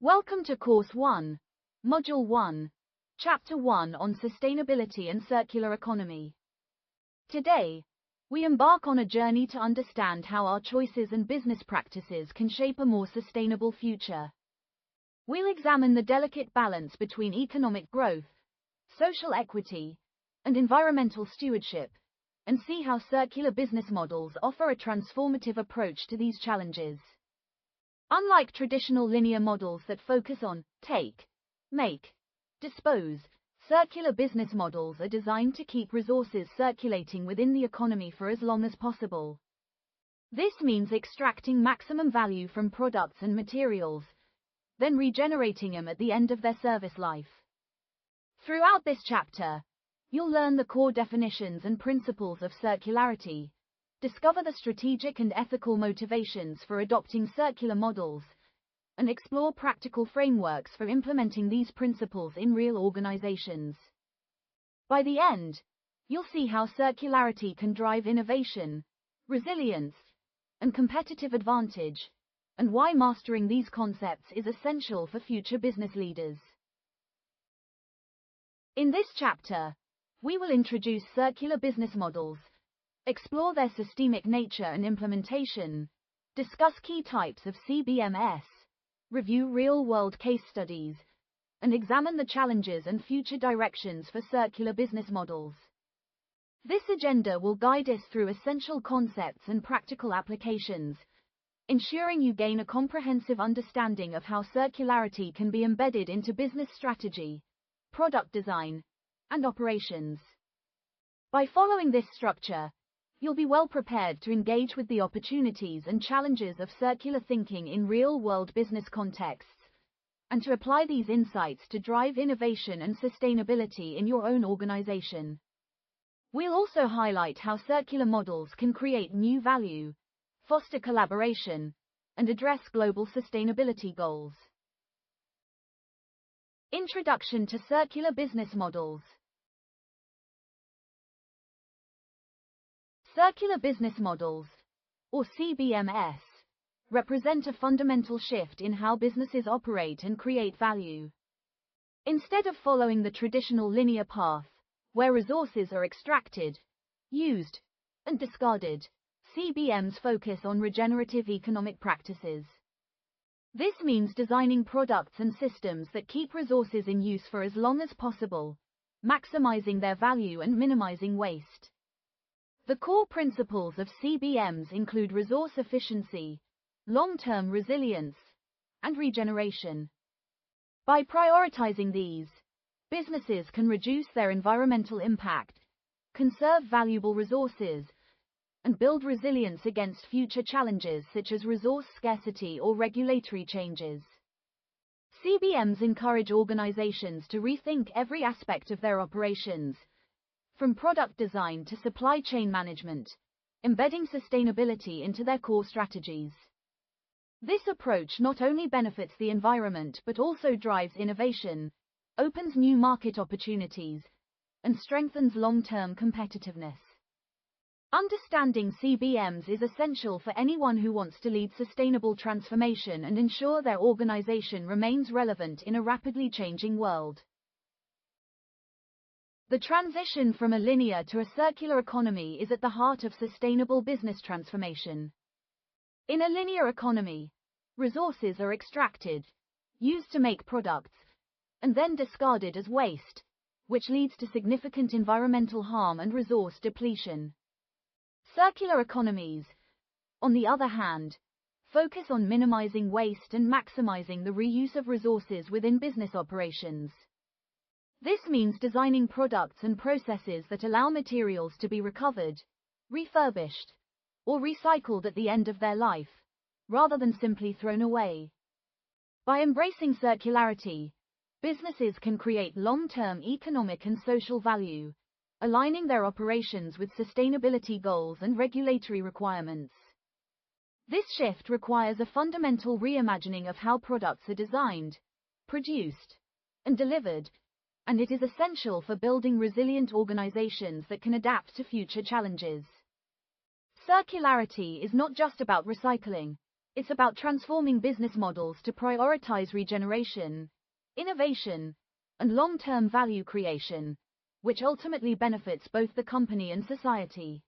Welcome to Course 1, Module 1, Chapter 1 on Sustainability and Circular Economy. Today, we embark on a journey to understand how our choices and business practices can shape a more sustainable future. We'll examine the delicate balance between economic growth, social equity, and environmental stewardship, and see how circular business models offer a transformative approach to these challenges. Unlike traditional linear models that focus on take, make, dispose, circular business models are designed to keep resources circulating within the economy for as long as possible. This means extracting maximum value from products and materials, then regenerating them at the end of their service life. Throughout this chapter, you'll learn the core definitions and principles of circularity, discover the strategic and ethical motivations for adopting circular models, and explore practical frameworks for implementing these principles in real organizations. By the end, you'll see how circularity can drive innovation, resilience, and competitive advantage, and why mastering these concepts is essential for future business leaders. In this chapter, we will introduce circular business models, explore their systemic nature and implementation, discuss key types of CBMS, review real-world case studies, and examine the challenges and future directions for circular business models. This agenda will guide us through essential concepts and practical applications, ensuring you gain a comprehensive understanding of how circularity can be embedded into business strategy, product design, and operations. By following this structure, you'll be well prepared to engage with the opportunities and challenges of circular thinking in real-world business contexts, and to apply these insights to drive innovation and sustainability in your own organization. We'll also highlight how circular models can create new value, foster collaboration, and address global sustainability goals. Introduction to Circular Business Models. Circular business models, or CBMS, represent a fundamental shift in how businesses operate and create value. Instead of following the traditional linear path, where resources are extracted, used, and discarded, CBMs focus on regenerative economic practices. This means designing products and systems that keep resources in use for as long as possible, maximizing their value and minimizing waste. The core principles of CBMs include resource efficiency, long-term resilience, and regeneration. By prioritizing these, businesses can reduce their environmental impact, conserve valuable resources, and build resilience against future challenges such as resource scarcity or regulatory changes. CBMs encourage organizations to rethink every aspect of their operations, from product design to supply chain management, embedding sustainability into their core strategies. This approach not only benefits the environment but also drives innovation, opens new market opportunities, and strengthens long-term competitiveness. Understanding CBMs is essential for anyone who wants to lead sustainable transformation and ensure their organization remains relevant in a rapidly changing world. The transition from a linear to a circular economy is at the heart of sustainable business transformation. In a linear economy, resources are extracted, used to make products, and then discarded as waste, which leads to significant environmental harm and resource depletion. Circular economies, on the other hand, focus on minimizing waste and maximizing the reuse of resources within business operations. This means designing products and processes that allow materials to be recovered, refurbished, or recycled at the end of their life, rather than simply thrown away. By embracing circularity, businesses can create long-term economic and social value, aligning their operations with sustainability goals and regulatory requirements. This shift requires a fundamental reimagining of how products are designed, produced, and delivered, and it is essential for building resilient organizations that can adapt to future challenges. Circularity is not just about recycling, It's about transforming business models to prioritize regeneration, innovation, and long-term value creation, which ultimately benefits both the company and society.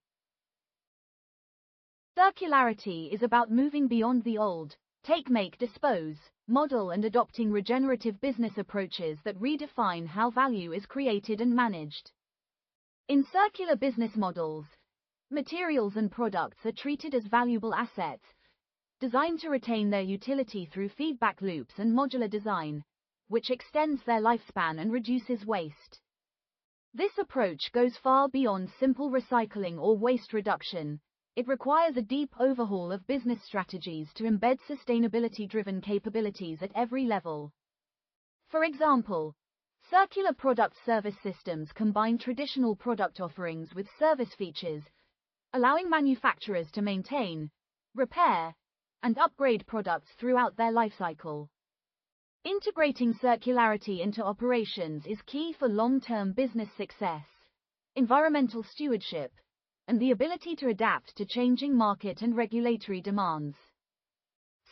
Circularity is about moving beyond the old, take, make, dispose model and adopting regenerative business approaches that redefine how value is created and managed. In circular business models, materials and products are treated as valuable assets, designed to retain their utility through feedback loops and modular design, which extends their lifespan and reduces waste. This approach goes far beyond simple recycling or waste reduction. It requires a deep overhaul of business strategies to embed sustainability-driven capabilities at every level. For example, circular product service systems combine traditional product offerings with service features, allowing manufacturers to maintain, repair, and upgrade products throughout their lifecycle. Integrating circularity into operations is key for long-term business success, environmental stewardship, and the ability to adapt to changing market and regulatory demands.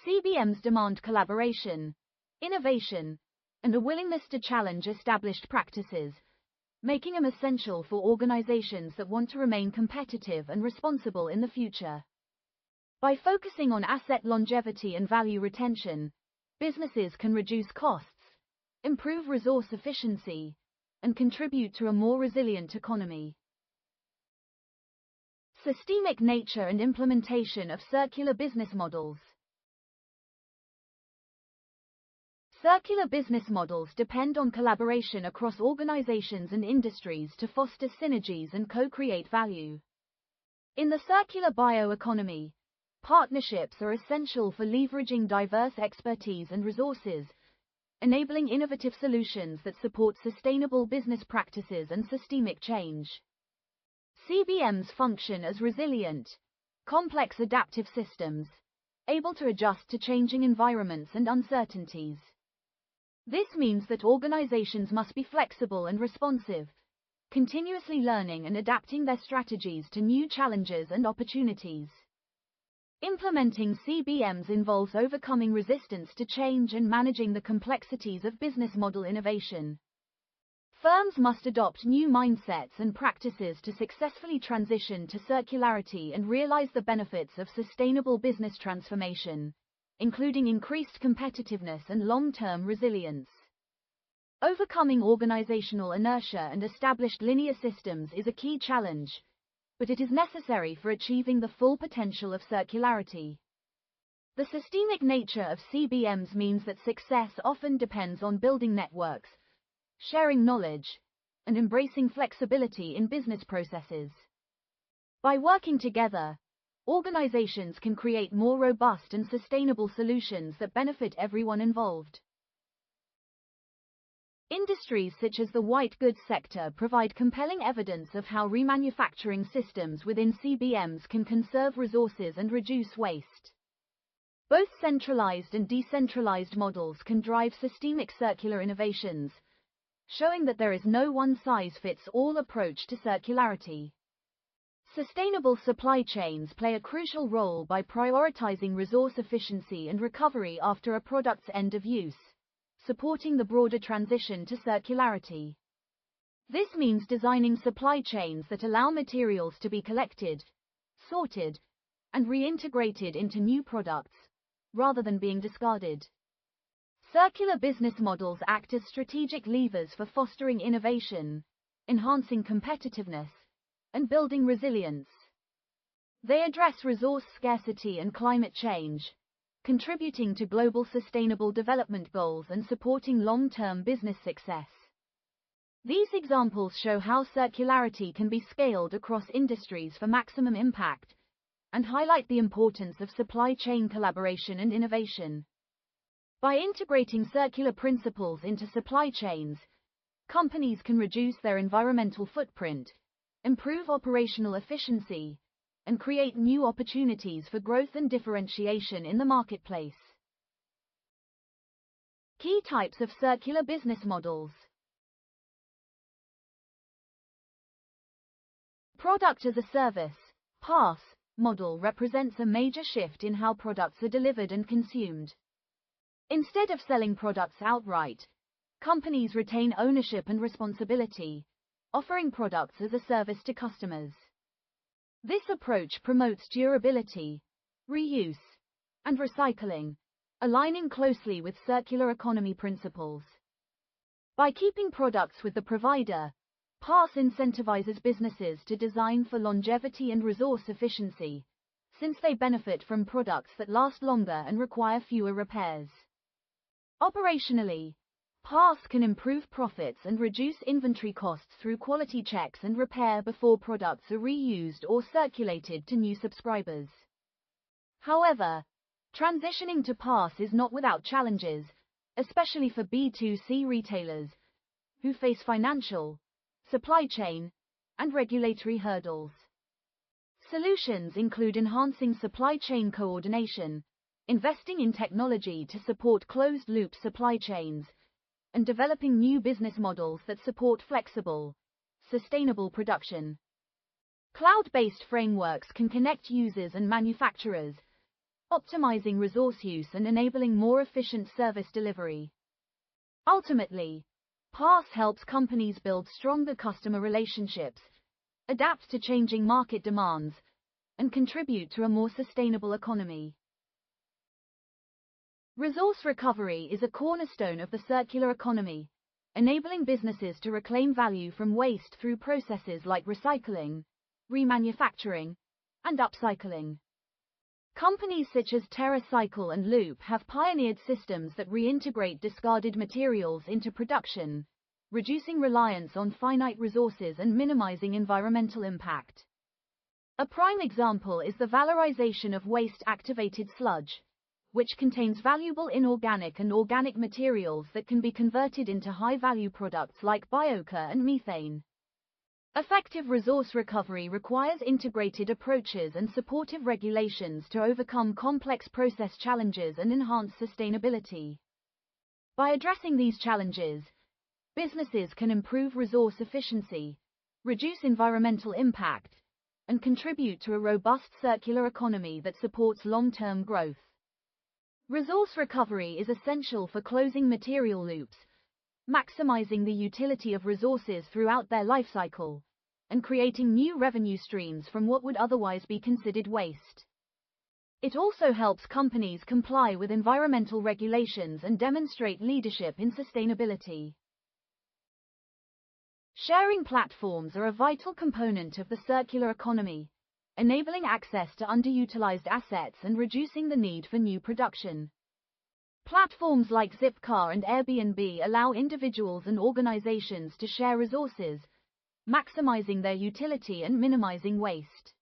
CBMs demand collaboration, innovation, and a willingness to challenge established practices, making them essential for organizations that want to remain competitive and responsible in the future. By focusing on asset longevity and value retention, businesses can reduce costs, improve resource efficiency, and contribute to a more resilient economy. Systemic nature and implementation of circular business models. Circular business models depend on collaboration across organizations and industries to foster synergies and co-create value. In the circular bioeconomy, partnerships are essential for leveraging diverse expertise and resources, enabling innovative solutions that support sustainable business practices and systemic change. CBMs function as resilient, complex adaptive systems, able to adjust to changing environments and uncertainties. This means that organizations must be flexible and responsive, continuously learning and adapting their strategies to new challenges and opportunities. Implementing CBMs involves overcoming resistance to change and managing the complexities of business model innovation. Firms must adopt new mindsets and practices to successfully transition to circularity and realize the benefits of sustainable business transformation, including increased competitiveness and long-term resilience. Overcoming organizational inertia and established linear systems is a key challenge, but it is necessary for achieving the full potential of circularity. The systemic nature of CBMs means that success often depends on building networks, sharing knowledge, and embracing flexibility in business processes. By working together, organizations can create more robust and sustainable solutions that benefit everyone involved. Industries such as the white goods sector provide compelling evidence of how remanufacturing systems within CBMs can conserve resources and reduce waste. Both centralized and decentralized models can drive systemic circular innovations, showing that there is no one-size-fits-all approach to circularity. Sustainable supply chains play a crucial role by prioritizing resource efficiency and recovery after a product's end of use, supporting the broader transition to circularity. This means designing supply chains that allow materials to be collected, sorted, and reintegrated into new products, rather than being discarded. Circular business models act as strategic levers for fostering innovation, enhancing competitiveness, and building resilience. They address resource scarcity and climate change, contributing to global sustainable development goals and supporting long-term business success. These examples show how circularity can be scaled across industries for maximum impact, and highlight the importance of supply chain collaboration and innovation. By integrating circular principles into supply chains, companies can reduce their environmental footprint, improve operational efficiency, and create new opportunities for growth and differentiation in the marketplace. Key types of circular business models. Product as a service, PaaS, model represents a major shift in how products are delivered and consumed. Instead of selling products outright, companies retain ownership and responsibility, offering products as a service to customers. This approach promotes durability, reuse, and recycling, aligning closely with circular economy principles. By keeping products with the provider, PaaS incentivizes businesses to design for longevity and resource efficiency, since they benefit from products that last longer and require fewer repairs. Operationally, PaaS can improve profits and reduce inventory costs through quality checks and repair before products are reused or circulated to new subscribers. However, transitioning to PaaS is not without challenges, especially for B2C retailers, who face financial, supply chain, and regulatory hurdles. Solutions include enhancing supply chain coordination, investing in technology to support closed-loop supply chains, and developing new business models that support flexible, sustainable production. Cloud-based frameworks can connect users and manufacturers, optimizing resource use and enabling more efficient service delivery. Ultimately, PaaS helps companies build stronger customer relationships, adapt to changing market demands, and contribute to a more sustainable economy. Resource recovery is a cornerstone of the circular economy, enabling businesses to reclaim value from waste through processes like recycling, remanufacturing, and upcycling. Companies such as TerraCycle and Loop have pioneered systems that reintegrate discarded materials into production, reducing reliance on finite resources and minimizing environmental impact. A prime example is the valorization of waste-activated sludge, which contains valuable inorganic and organic materials that can be converted into high-value products like biochar and methane. Effective resource recovery requires integrated approaches and supportive regulations to overcome complex process challenges and enhance sustainability. By addressing these challenges, businesses can improve resource efficiency, reduce environmental impact, and contribute to a robust circular economy that supports long-term growth. Resource recovery is essential for closing material loops, maximizing the utility of resources throughout their life cycle, and creating new revenue streams from what would otherwise be considered waste. It also helps companies comply with environmental regulations and demonstrate leadership in sustainability. Sharing platforms are a vital component of the circular economy, enabling access to underutilized assets and reducing the need for new production. Platforms like Zipcar and Airbnb allow individuals and organizations to share resources, maximizing their utility and minimizing waste.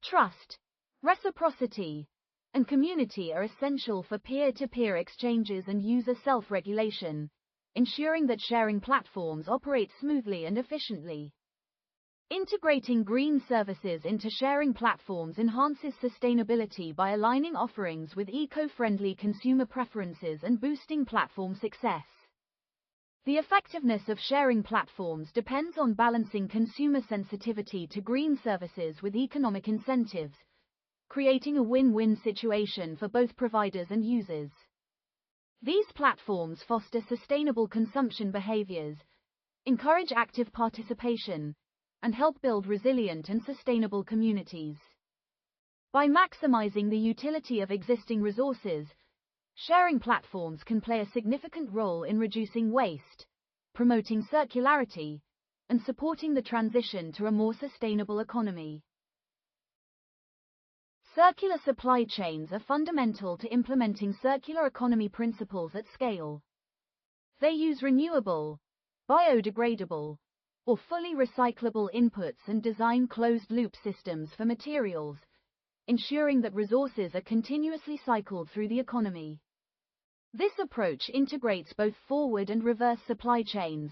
Trust, reciprocity, and community are essential for peer-to-peer exchanges and user self-regulation, ensuring that sharing platforms operate smoothly and efficiently. Integrating green services into sharing platforms enhances sustainability by aligning offerings with eco-friendly consumer preferences and boosting platform success. The effectiveness of sharing platforms depends on balancing consumer sensitivity to green services with economic incentives, creating a win-win situation for both providers and users. These platforms foster sustainable consumption behaviors, encourage active participation, and help build resilient and sustainable communities. By maximizing the utility of existing resources, sharing platforms can play a significant role in reducing waste, promoting circularity, and supporting the transition to a more sustainable economy. Circular supply chains are fundamental to implementing circular economy principles at scale. They use renewable, biodegradable, or fully recyclable inputs and design closed-loop systems for materials, ensuring that resources are continuously cycled through the economy. This approach integrates both forward and reverse supply chains,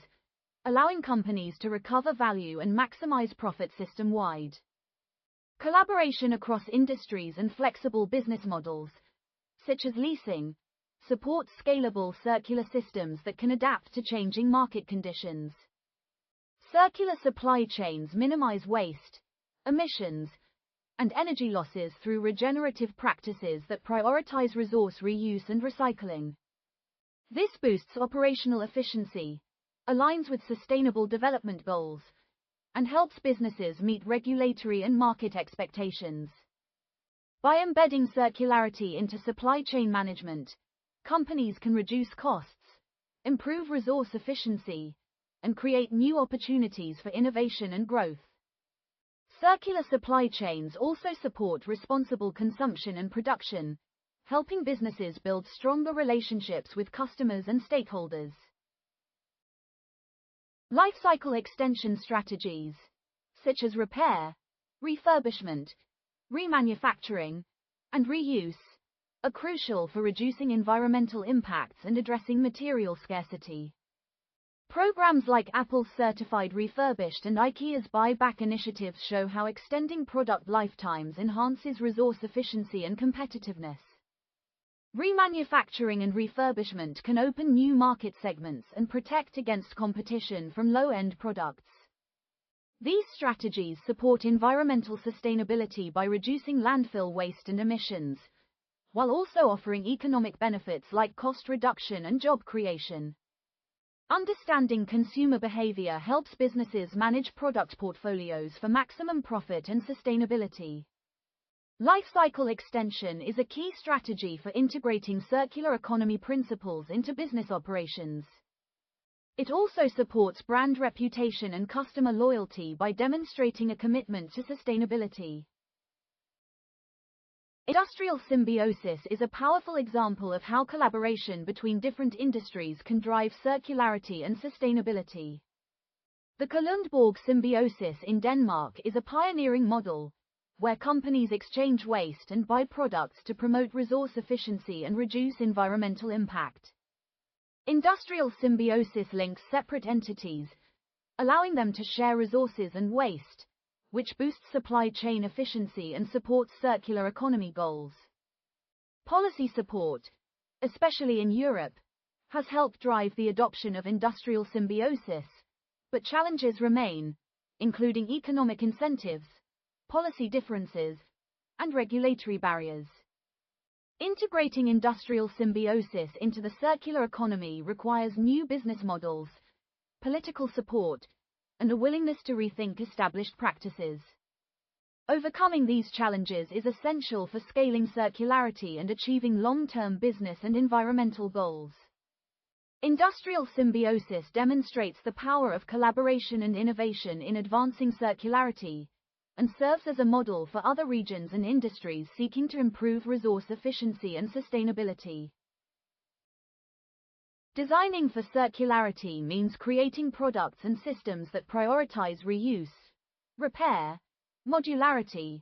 allowing companies to recover value and maximize profit system-wide. Collaboration across industries and flexible business models, such as leasing, supports scalable circular systems that can adapt to changing market conditions. Circular supply chains minimize waste, emissions, and energy losses through regenerative practices that prioritize resource reuse and recycling. This boosts operational efficiency, aligns with sustainable development goals, and helps businesses meet regulatory and market expectations. By embedding circularity into supply chain management, companies can reduce costs, improve resource efficiency, and create new opportunities for innovation and growth. Circular supply chains also support responsible consumption and production, helping businesses build stronger relationships with customers and stakeholders. Life cycle extension strategies, such as repair, refurbishment, remanufacturing, and reuse, are crucial for reducing environmental impacts and addressing material scarcity. Programs like Apple's Certified Refurbished and IKEA's Buyback initiatives show how extending product lifetimes enhances resource efficiency and competitiveness. Remanufacturing and refurbishment can open new market segments and protect against competition from low-end products. These strategies support environmental sustainability by reducing landfill waste and emissions, while also offering economic benefits like cost reduction and job creation. Understanding consumer behavior helps businesses manage product portfolios for maximum profit and sustainability. Life cycle extension is a key strategy for integrating circular economy principles into business operations. It also supports brand reputation and customer loyalty by demonstrating a commitment to sustainability. Industrial symbiosis is a powerful example of how collaboration between different industries can drive circularity and sustainability. The Kalundborg symbiosis in Denmark is a pioneering model, where companies exchange waste and byproducts to promote resource efficiency and reduce environmental impact. Industrial symbiosis links separate entities, allowing them to share resources and waste, which boosts supply chain efficiency and supports circular economy goals. Policy support, especially in Europe, has helped drive the adoption of industrial symbiosis, but challenges remain, including economic incentives, policy differences, and regulatory barriers. Integrating industrial symbiosis into the circular economy requires new business models, political support, and a willingness to rethink established practices. Overcoming these challenges is essential for scaling circularity and achieving long-term business and environmental goals. Industrial symbiosis demonstrates the power of collaboration and innovation in advancing circularity, and serves as a model for other regions and industries seeking to improve resource efficiency and sustainability. Designing for circularity means creating products and systems that prioritize reuse, repair, modularity,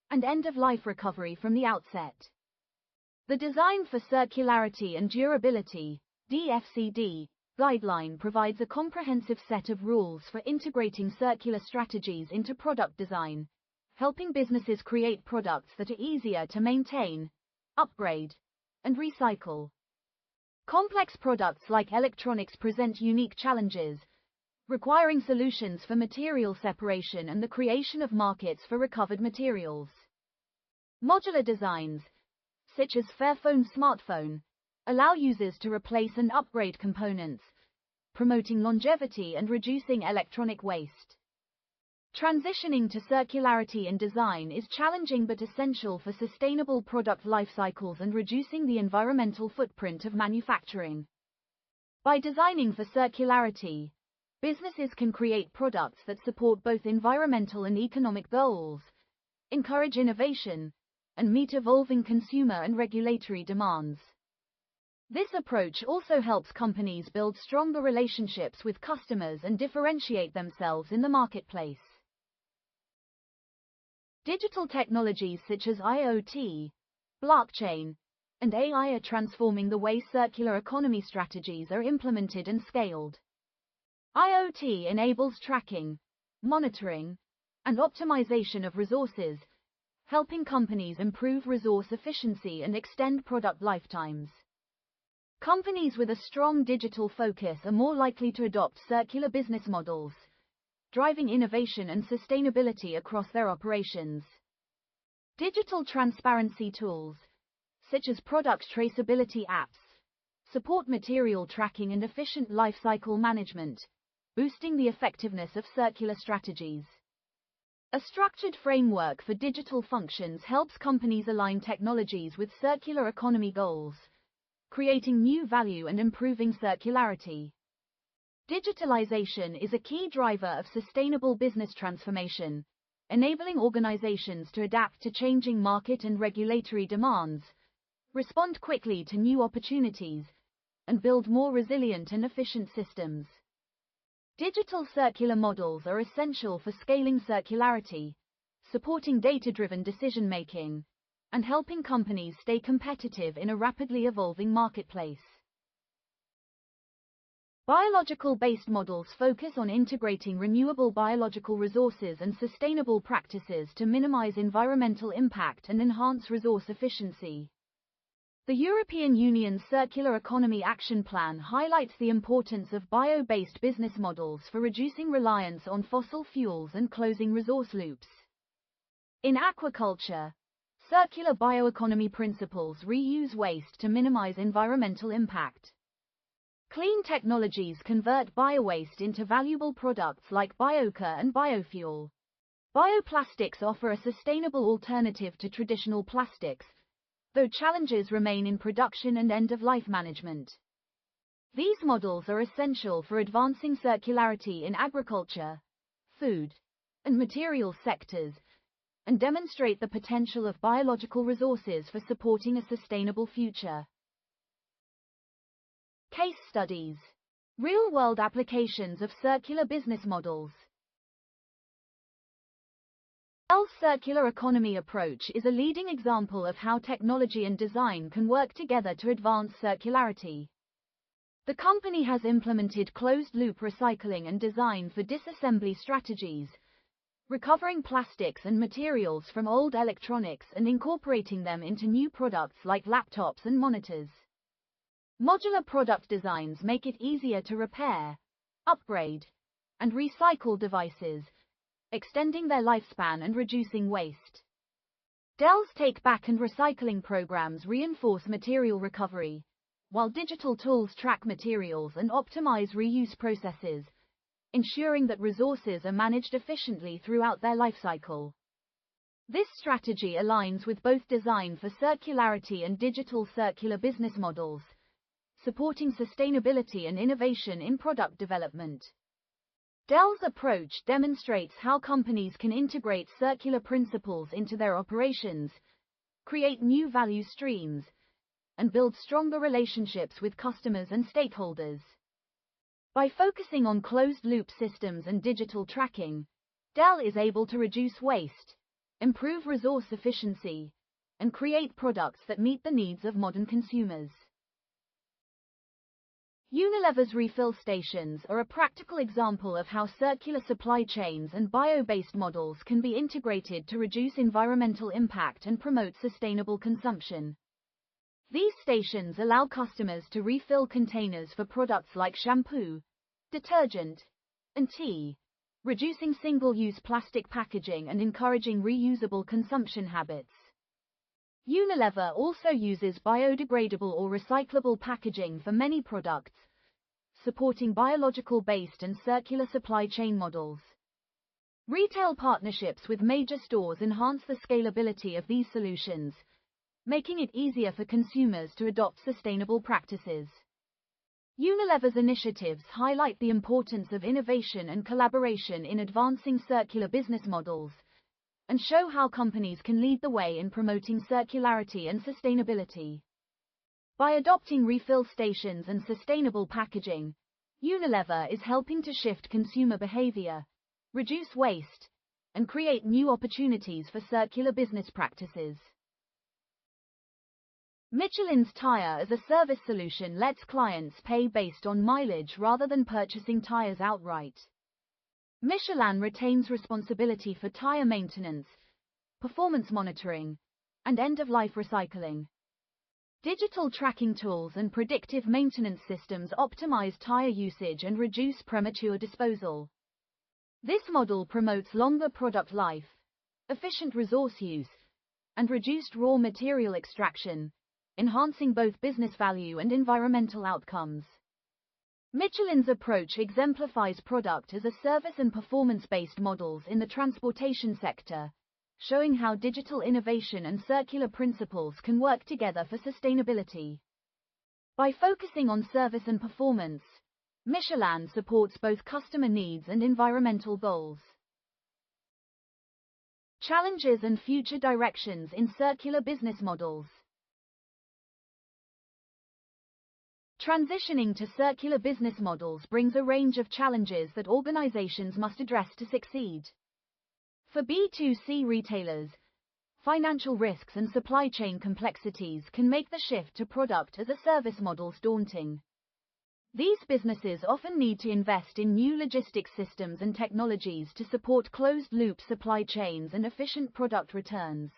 and end-of-life recovery from the outset. The Design for Circularity and Durability (DFCD) guideline provides a comprehensive set of rules for integrating circular strategies into product design, helping businesses create products that are easier to maintain, upgrade, and recycle. Complex products like electronics present unique challenges, requiring solutions for material separation and the creation of markets for recovered materials. Modular designs, such as Fairphone smartphone, allow users to replace and upgrade components, promoting longevity and reducing electronic waste. Transitioning to circularity in design is challenging but essential for sustainable product life cycles and reducing the environmental footprint of manufacturing. By designing for circularity, businesses can create products that support both environmental and economic goals, encourage innovation, and meet evolving consumer and regulatory demands. This approach also helps companies build stronger relationships with customers and differentiate themselves in the marketplace. Digital technologies such as IoT, blockchain, and AI are transforming the way circular economy strategies are implemented and scaled. IoT enables tracking, monitoring, and optimization of resources, helping companies improve resource efficiency and extend product lifetimes. Companies with a strong digital focus are more likely to adopt circular business models, driving innovation and sustainability across their operations. Digital transparency tools, such as product traceability apps, support material tracking and efficient lifecycle management, boosting the effectiveness of circular strategies. A structured framework for digital functions helps companies align technologies with circular economy goals, creating new value and improving circularity. Digitalization is a key driver of sustainable business transformation, enabling organizations to adapt to changing market and regulatory demands, respond quickly to new opportunities, and build more resilient and efficient systems. Digital circular models are essential for scaling circularity, supporting data-driven decision-making, and helping companies stay competitive in a rapidly evolving marketplace. Biological-based models focus on integrating renewable biological resources and sustainable practices to minimize environmental impact and enhance resource efficiency. The European Union's Circular Economy Action Plan highlights the importance of bio-based business models for reducing reliance on fossil fuels and closing resource loops. In aquaculture, circular bioeconomy principles reuse waste to minimize environmental impact. Clean technologies convert biowaste into valuable products like biochar and biofuel. Bioplastics offer a sustainable alternative to traditional plastics, though challenges remain in production and end-of-life management. These models are essential for advancing circularity in agriculture, food, and materials sectors, and demonstrate the potential of biological resources for supporting a sustainable future. Case studies. Real-world applications of circular business models. Dell's circular economy approach is a leading example of how technology and design can work together to advance circularity. The company has implemented closed-loop recycling and design for disassembly strategies, recovering plastics and materials from old electronics and incorporating them into new products like laptops and monitors. Modular product designs make it easier to repair, upgrade, and recycle devices, extending their lifespan and reducing waste. Dell's take-back and recycling programs reinforce material recovery, while digital tools track materials and optimize reuse processes, ensuring that resources are managed efficiently throughout their lifecycle. This strategy aligns with both design for circularity and digital circular business models, supporting sustainability and innovation in product development. Dell's approach demonstrates how companies can integrate circular principles into their operations, create new value streams, and build stronger relationships with customers and stakeholders. By focusing on closed-loop systems and digital tracking, Dell is able to reduce waste, improve resource efficiency, and create products that meet the needs of modern consumers. Unilever's refill stations are a practical example of how circular supply chains and bio-based models can be integrated to reduce environmental impact and promote sustainable consumption. These stations allow customers to refill containers for products like shampoo, detergent, and tea, reducing single-use plastic packaging and encouraging reusable consumption habits. Unilever also uses biodegradable or recyclable packaging for many products, supporting biological-based and circular supply chain models. Retail partnerships with major stores enhance the scalability of these solutions, making it easier for consumers to adopt sustainable practices. Unilever's initiatives highlight the importance of innovation and collaboration in advancing circular business models, and show how companies can lead the way in promoting circularity and sustainability. By adopting refill stations and sustainable packaging, Unilever is helping to shift consumer behavior, reduce waste, and create new opportunities for circular business practices. Michelin's Tire as a Service solution lets clients pay based on mileage rather than purchasing tires outright. Michelin retains responsibility for tire maintenance, performance monitoring, and end-of-life recycling. Digital tracking tools and predictive maintenance systems optimize tire usage and reduce premature disposal. This model promotes longer product life, efficient resource use, and reduced raw material extraction, enhancing both business value and environmental outcomes. Michelin's approach exemplifies product as a service and performance-based models in the transportation sector, showing how digital innovation and circular principles can work together for sustainability. By focusing on service and performance, Michelin supports both customer needs and environmental goals. Challenges and future directions in circular business models. Transitioning to circular business models brings a range of challenges that organizations must address to succeed. For B2C retailers, financial risks and supply chain complexities can make the shift to product as a service models daunting. These businesses often need to invest in new logistics systems and technologies to support closed-loop supply chains and efficient product returns.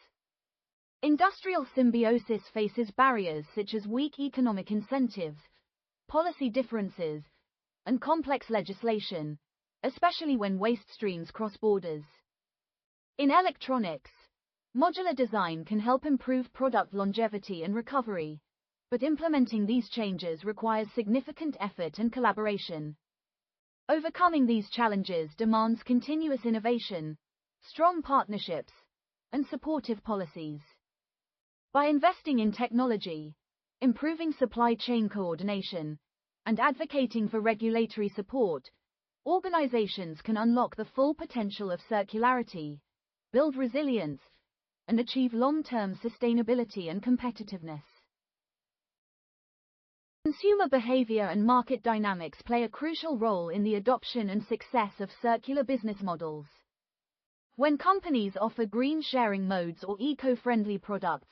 Industrial symbiosis faces barriers such as weak economic incentives, policy differences, and complex legislation, especially when waste streams cross borders. In electronics, modular design can help improve product longevity and recovery, but implementing these changes requires significant effort and collaboration. Overcoming these challenges demands continuous innovation, strong partnerships, and supportive policies. By investing in technology, improving supply chain coordination, and advocating for regulatory support, organizations can unlock the full potential of circularity, build resilience, and achieve long-term sustainability and competitiveness. Consumer behavior and market dynamics play a crucial role in the adoption and success of circular business models. When companies offer green sharing modes or eco-friendly products,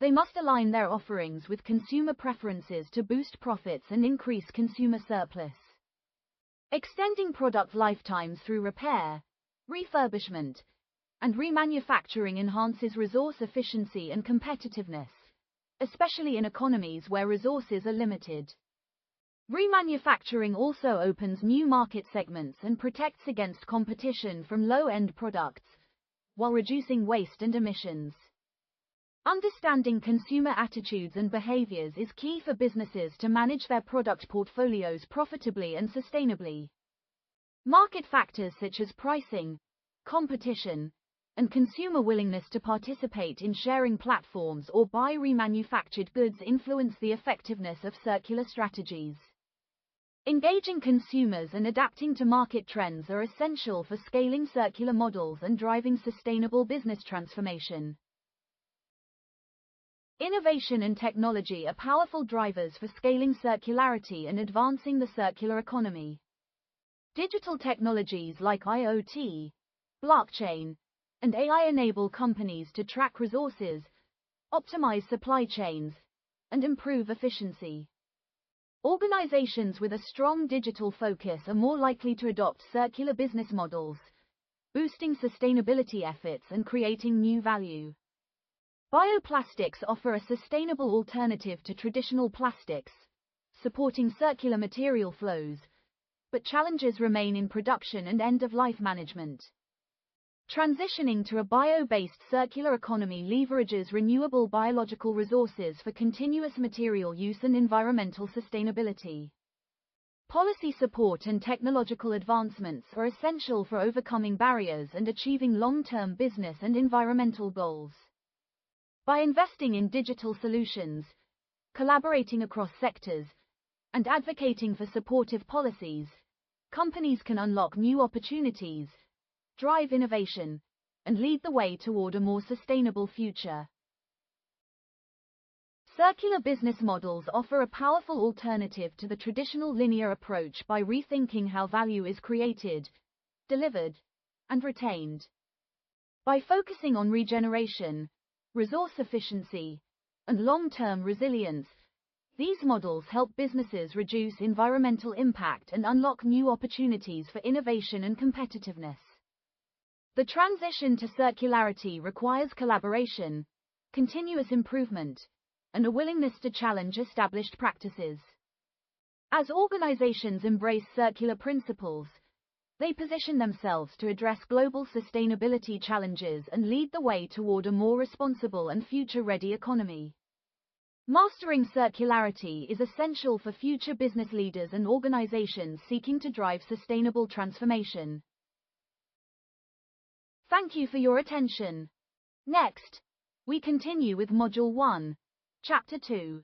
they must align their offerings with consumer preferences to boost profits and increase consumer surplus. Extending product lifetimes through repair, refurbishment, and remanufacturing enhances resource efficiency and competitiveness, especially in economies where resources are limited. Remanufacturing also opens new market segments and protects against competition from low-end products, while reducing waste and emissions. Understanding consumer attitudes and behaviors is key for businesses to manage their product portfolios profitably and sustainably. Market factors such as pricing, competition, and consumer willingness to participate in sharing platforms or buy remanufactured goods influence the effectiveness of circular strategies. Engaging consumers and adapting to market trends are essential for scaling circular models and driving sustainable business transformation. Innovation and technology are powerful drivers for scaling circularity and advancing the circular economy. Digital technologies like IoT, blockchain, and AI enable companies to track resources, optimize supply chains, and improve efficiency. Organizations with a strong digital focus are more likely to adopt circular business models, boosting sustainability efforts and creating new value. Bioplastics offer a sustainable alternative to traditional plastics, supporting circular material flows, but challenges remain in production and end-of-life management. Transitioning to a bio-based circular economy leverages renewable biological resources for continuous material use and environmental sustainability. Policy support and technological advancements are essential for overcoming barriers and achieving long-term business and environmental goals. By investing in digital solutions, collaborating across sectors, and advocating for supportive policies, companies can unlock new opportunities, drive innovation, and lead the way toward a more sustainable future. Circular business models offer a powerful alternative to the traditional linear approach by rethinking how value is created, delivered, and retained. By focusing on regeneration, resource efficiency, and long-term resilience, these models help businesses reduce environmental impact and unlock new opportunities for innovation and competitiveness. The transition to circularity requires collaboration, continuous improvement, and a willingness to challenge established practices. As organizations embrace circular principles, They position themselves to address global sustainability challenges and lead the way toward a more responsible and future-ready economy. Mastering circularity is essential for future business leaders and organizations seeking to drive sustainable transformation. Thank you for your attention. Next, we continue with Module 1, Chapter 2.